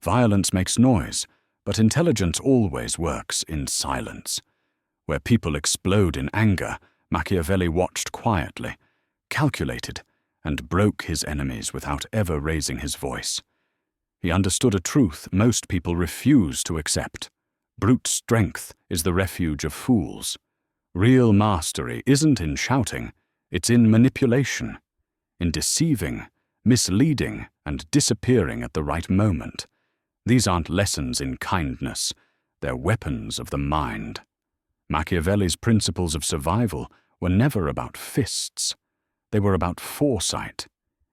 Violence makes noise, but intelligence always works in silence. Where people explode in anger, Machiavelli watched quietly, calculated, and broke his enemies without ever raising his voice. He understood a truth most people refuse to accept. Brute strength is the refuge of fools. Real mastery isn't in shouting, it's in manipulation, in deceiving, misleading, and disappearing at the right moment. These aren't lessons in kindness, they're weapons of the mind. Machiavelli's principles of survival were never about fists. They were about foresight.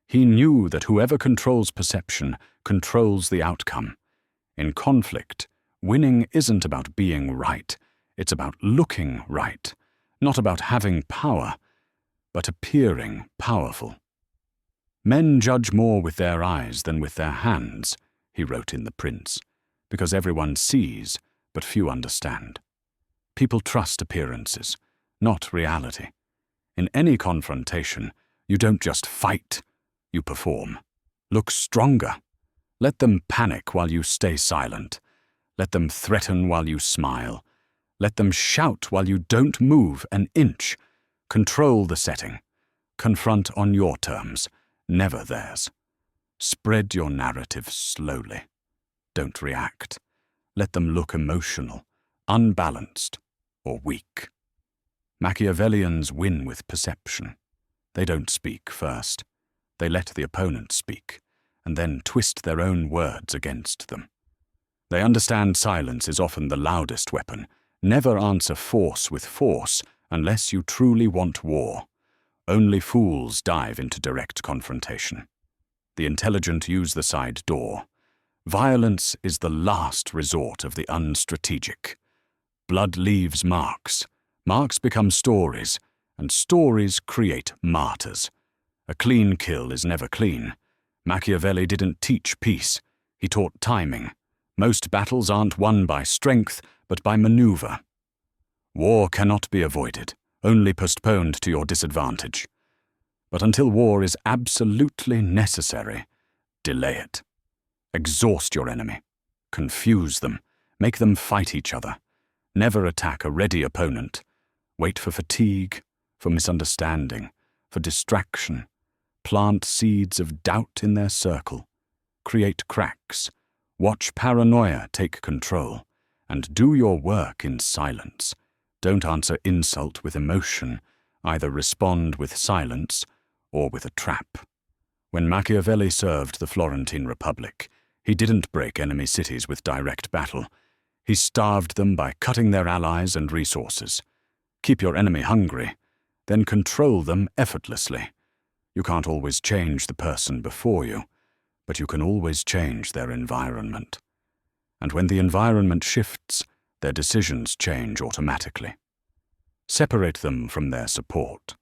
He knew that whoever controls perception controls the outcome. In conflict, winning isn't about being right, it's about looking right, not about having power, but appearing powerful. Men judge more with their eyes than with their hands, he wrote in The Prince, because everyone sees, but few understand. People trust appearances, not reality. In any confrontation, you don't just fight, you perform. Look stronger. Let them panic while you stay silent. Let them threaten while you smile. Let them shout while you don't move an inch. Control the setting. Confront on your terms, never theirs. Spread your narrative slowly. Don't react. Let them look emotional, unbalanced, or weak. Machiavellians win with perception. They don't speak first. They let the opponent speak, and then twist their own words against them. They understand silence is often the loudest weapon. Never answer force with force unless you truly want war. Only fools dive into direct confrontation. The intelligent use the side door. Violence is the last resort of the unstrategic. Blood leaves marks. Marks become stories, and stories create martyrs. A clean kill is never clean. Machiavelli didn't teach peace. He taught timing. Most battles aren't won by strength, but by maneuver. War cannot be avoided, only postponed to your disadvantage. But until war is absolutely necessary, delay it. Exhaust your enemy. Confuse them. Make them fight each other. Never attack a ready opponent. Wait for fatigue, for misunderstanding, for distraction. Plant seeds of doubt in their circle. Create cracks. Watch paranoia take control. And do your work in silence. Don't answer insult with emotion. Either respond with silence or with a trap. When Machiavelli served the Florentine Republic, he didn't break enemy cities with direct battle. He starved them by cutting their allies and resources. Keep your enemy hungry, then control them effortlessly. You can't always change the person before you, but you can always change their environment. And when the environment shifts, their decisions change automatically. Separate them from their support.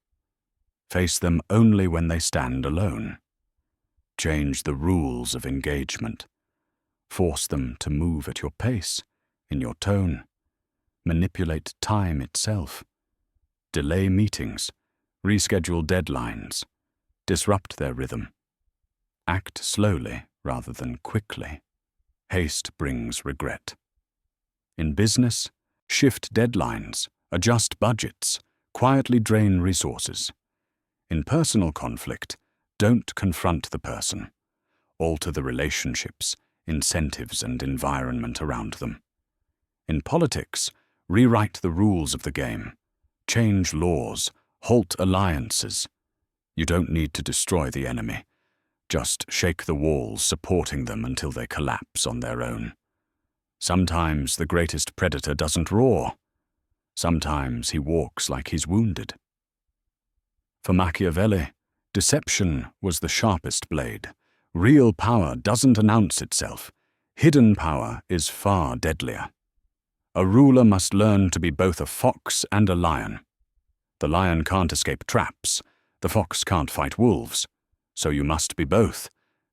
Face them only when they stand alone. Change the rules of engagement. Force them to move at your pace, in your tone. Manipulate time itself. Delay meetings. Reschedule deadlines. Disrupt their rhythm. Act slowly rather than quickly. Haste brings regret. In business, shift deadlines, adjust budgets, quietly drain resources. In personal conflict, don't confront the person. Alter the relationships, incentives, and environment around them. In politics, rewrite the rules of the game. Change laws, halt alliances. You don't need to destroy the enemy. Just shake the walls supporting them until they collapse on their own. Sometimes the greatest predator doesn't roar. Sometimes he walks like he's wounded. For Machiavelli, deception was the sharpest blade. Real power doesn't announce itself. Hidden power is far deadlier. A ruler must learn to be both a fox and a lion. The lion can't escape traps. The fox can't fight wolves. So you must be both,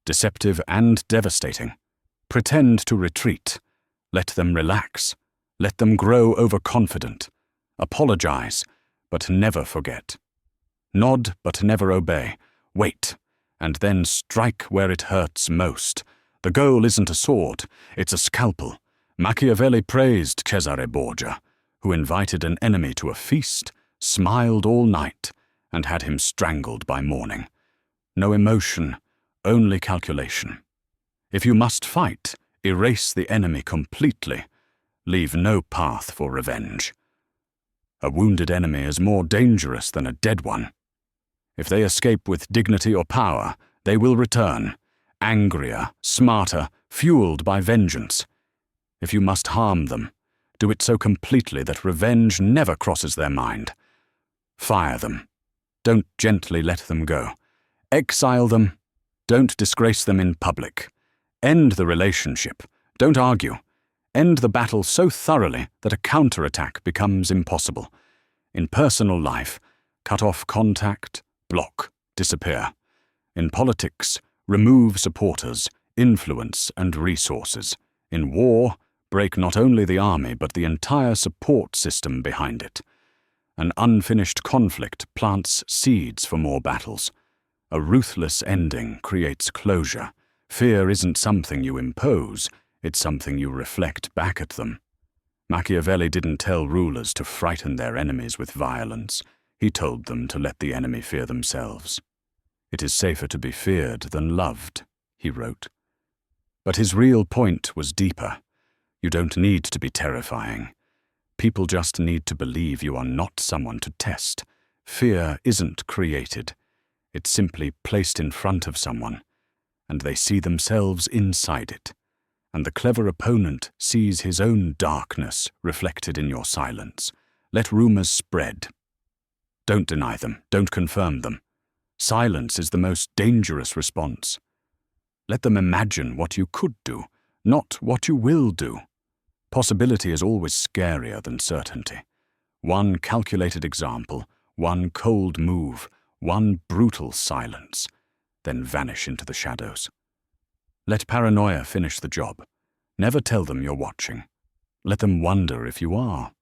deceptive and devastating. Pretend to retreat. Let them relax. Let them grow overconfident. Apologize, but never forget. Nod, but never obey. Wait, and then strike where it hurts most. The goal isn't a sword, it's a scalpel. Machiavelli praised Cesare Borgia, who invited an enemy to a feast, smiled all night, and had him strangled by morning. No emotion, only calculation. If you must fight, erase the enemy completely. Leave no path for revenge. A wounded enemy is more dangerous than a dead one. If they escape with dignity or power, they will return, angrier, smarter, fueled by vengeance. If you must harm them, do it so completely that revenge never crosses their mind. Fire them. Don't gently let them go. Exile them. Don't disgrace them in public. End the relationship. Don't argue. End the battle so thoroughly that a counterattack becomes impossible. In personal life, cut off contact, block, disappear. In politics, remove supporters, influence, and resources. In war, break not only the army but the entire support system behind it. An unfinished conflict plants seeds for more battles. A ruthless ending creates closure. Fear isn't something you impose, it's something you reflect back at them. Machiavelli didn't tell rulers to frighten their enemies with violence. He told them to let the enemy fear themselves. "It is safer to be feared than loved," he wrote. But his real point was deeper. You don't need to be terrifying. People just need to believe you are not someone to test. Fear isn't created. It's simply placed in front of someone, and they see themselves inside it. And the clever opponent sees his own darkness reflected in your silence. Let rumors spread. Don't deny them. Don't confirm them. Silence is the most dangerous response. Let them imagine what you could do, not what you will do. Possibility is always scarier than certainty. One calculated example, one cold move, one brutal silence, then vanish into the shadows. Let paranoia finish the job. Never tell them you're watching. Let them wonder if you are.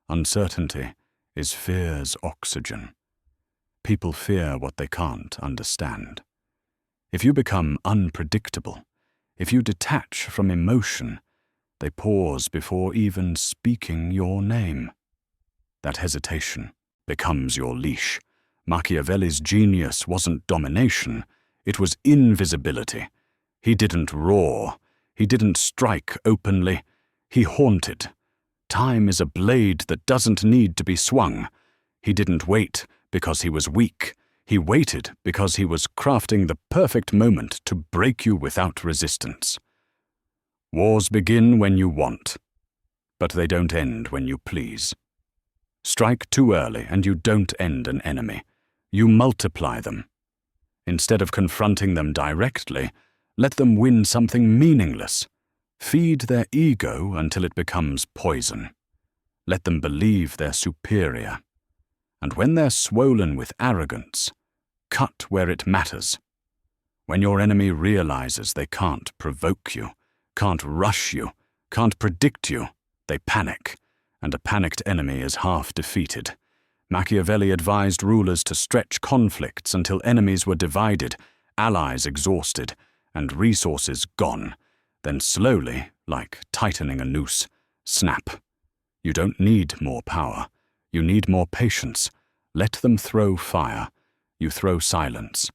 Uncertainty is fear's oxygen. People fear what they can't understand. If you become unpredictable, if you detach from emotion, they pause before even speaking your name. That hesitation becomes your leash. Machiavelli's genius wasn't domination, it was invisibility. He didn't roar, he didn't strike openly, he haunted. Time is a blade that doesn't need to be swung. He didn't wait because he was weak. He waited because he was crafting the perfect moment to break you without resistance. Wars begin when you want, but they don't end when you please. Strike too early and you don't end an enemy. You multiply them. Instead of confronting them directly, let them win something meaningless. Feed their ego until it becomes poison. Let them believe they're superior. And when they're swollen with arrogance, cut where it matters. When your enemy realizes they can't provoke you, can't rush you, can't predict you, they panic, and a panicked enemy is half defeated. Machiavelli advised rulers to stretch conflicts until enemies were divided, allies exhausted, and resources gone. Then slowly, like tightening a noose, snap. You don't need more power. You need more patience. Let them throw fire. You throw silence.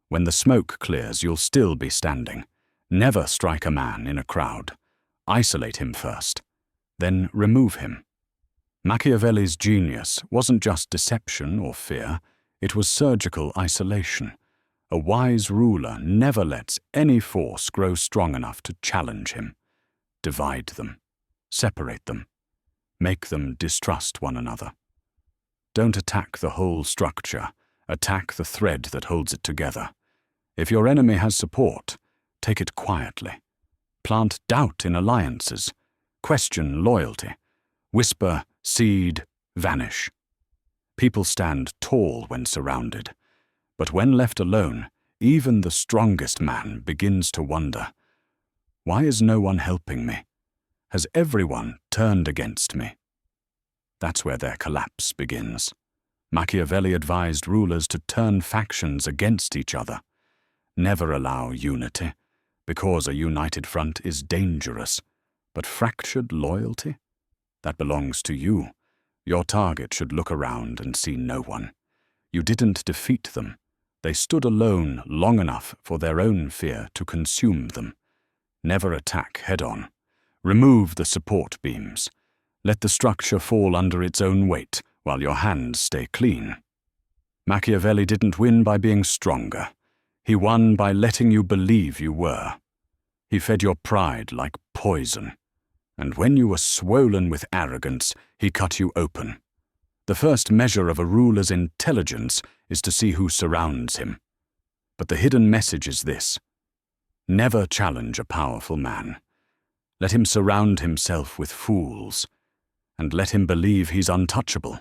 When the smoke clears, you'll still be standing. Never strike a man in a crowd. Isolate him first. Then remove him. Machiavelli's genius wasn't just deception or fear. It was surgical isolation. A wise ruler never lets any force grow strong enough to challenge him. Divide them. Separate them. Make them distrust one another. Don't attack the whole structure. Attack the thread that holds it together. If your enemy has support, take it quietly. Plant doubt in alliances. Question loyalty. Whisper, seed, vanish. People stand tall when surrounded. But when left alone, even the strongest man begins to wonder, why is no one helping me? Has everyone turned against me? That's where their collapse begins. Machiavelli advised rulers to turn factions against each other. Never allow unity. because a united front is dangerous. But fractured loyalty? That belongs to you. Your target should look around and see no one. You didn't defeat them. They stood alone long enough for their own fear to consume them. Never attack head-on. Remove the support beams. Let the structure fall under its own weight while your hands stay clean. Machiavelli didn't win by being stronger. He won by letting you believe you were. He fed your pride like poison. And when you were swollen with arrogance, he cut you open. The first measure of a ruler's intelligence is to see who surrounds him. But the hidden message is this: never challenge a powerful man. Let him surround himself with fools, and let him believe he's untouchable.